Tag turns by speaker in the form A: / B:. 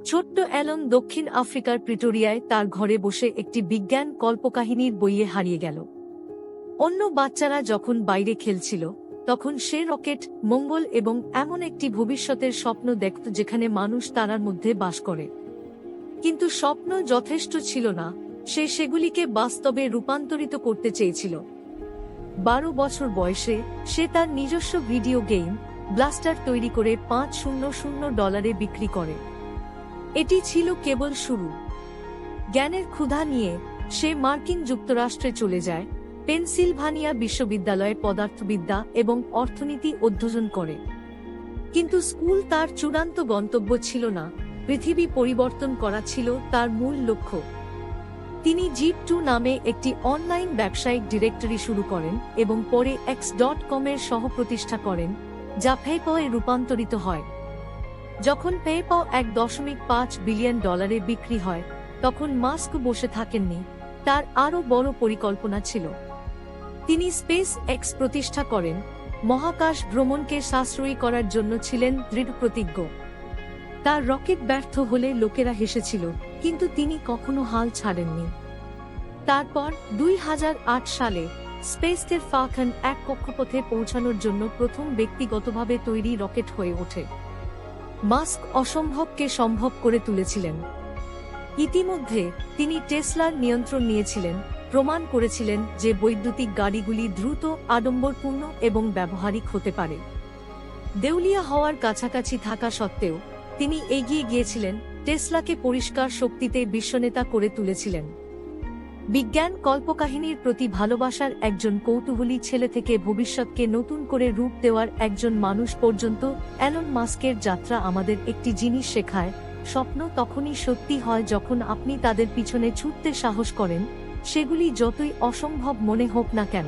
A: ছোট্ট অ্যালন দক্ষিণ আফ্রিকার প্রিটোরিয়ায় তার ঘরে বসে একটি বিজ্ঞান কল্পকাহিনীর বইয়ে হারিয়ে গেল। অন্য বাচ্চারা যখন বাইরে খেলছিল, তখন সে রকেট, মঙ্গল এবং এমন একটি ভবিষ্যতের স্বপ্ন দেখত যেখানে মানুষ তারার মধ্যে বাস করে। কিন্তু স্বপ্ন যথেষ্ট ছিল না, সে সেগুলিকে বাস্তবে রূপান্তরিত করতে চেয়েছিল। 12 বছর বয়সে সে তার নিজস্ব ভিডিও গেম ব্লাস্টার তৈরি করে $500 বিক্রি করে। এটি ছিল কেবল শুরু। জ্ঞানের ক্ষুধা নিয়ে সে মার্কিন যুক্তরাষ্ট্রে চলে যায়, পেনসিলভানিয়া বিশ্ববিদ্যালয়ে পদার্থবিদ্যা এবং অর্থনীতি অধ্যয়ন করে। কিন্তু স্কুল তার চূড়ান্ত গন্তব্য ছিল না, পৃথিবী পরিবর্তন করা ছিল তার মূল লক্ষ্য। তিনি জিপ2 নামে একটি অনলাইন ব্যবসায়িক ডিরেক্টরি শুরু করেন এবং পরে X.com এর সহ-প্রতিষ্ঠা করেন, যা পেপ্যালে রূপান্তরিত হয়। যখন পেপ্যাল $1.5 বিলিয়ন বিক্রি হয়, তখন মাস্ক বসে থাকেননি, তার আরও বড় পরিকল্পনা ছিল। তিনি স্পেস এক্স প্রতিষ্ঠা করেন, মহাকাশ ভ্রমণকে সাশ্রয়ী করার জন্য ছিলেন দৃঢ়প্রতিজ্ঞ। তার রকেট ব্যর্থ হলে লোকেরা হেসেছিল, কিন্তু তিনি কখনো হাল ছাড়েননি। তারপর 2008 সালে স্পেসের ফালকন 1 কক্ষপথে পৌঁছানোর জন্য প্রথম ব্যক্তিগতভাবে তৈরি রকেট হয়ে ওঠে। মাস্ক অসম্ভবকে সম্ভব করে তুলেছিলেন। ইতিমধ্যে তিনি টেসলার নিয়ন্ত্রণ নিয়েছিলেন, প্রমাণ করেছিলেন যে বৈদ্যুতিক গাড়িগুলি দ্রুত, আড়ম্বরপূর্ণ এবং ব্যবহারিক হতে পারে। দেউলিয়া হওয়ার কাছাকাছি থাকা সত্ত্বেও তিনি এগিয়ে গিয়েছিলেন, টেসলাকে পরিষ্কার শক্তিতে বিশ্বনেতা করে তুলেছিলেন। বিজ্ঞান কল্পকাহিনীর প্রতি ভালোবাসার একজন কৌতূহলী ছেলে থেকে ভবিষ্যৎকে নতুন করে রূপ দেওয়ার একজন মানুষ পর্যন্ত, অ্যালন মাস্কের যাত্রা আমাদের একটি জিনিস শেখায়: স্বপ্ন তখনই সত্যি হয় যখন আপনি তাদের পিছনে ছুটতে সাহস করেন, সেগুলি যতই অসম্ভব মনে হোক না কেন।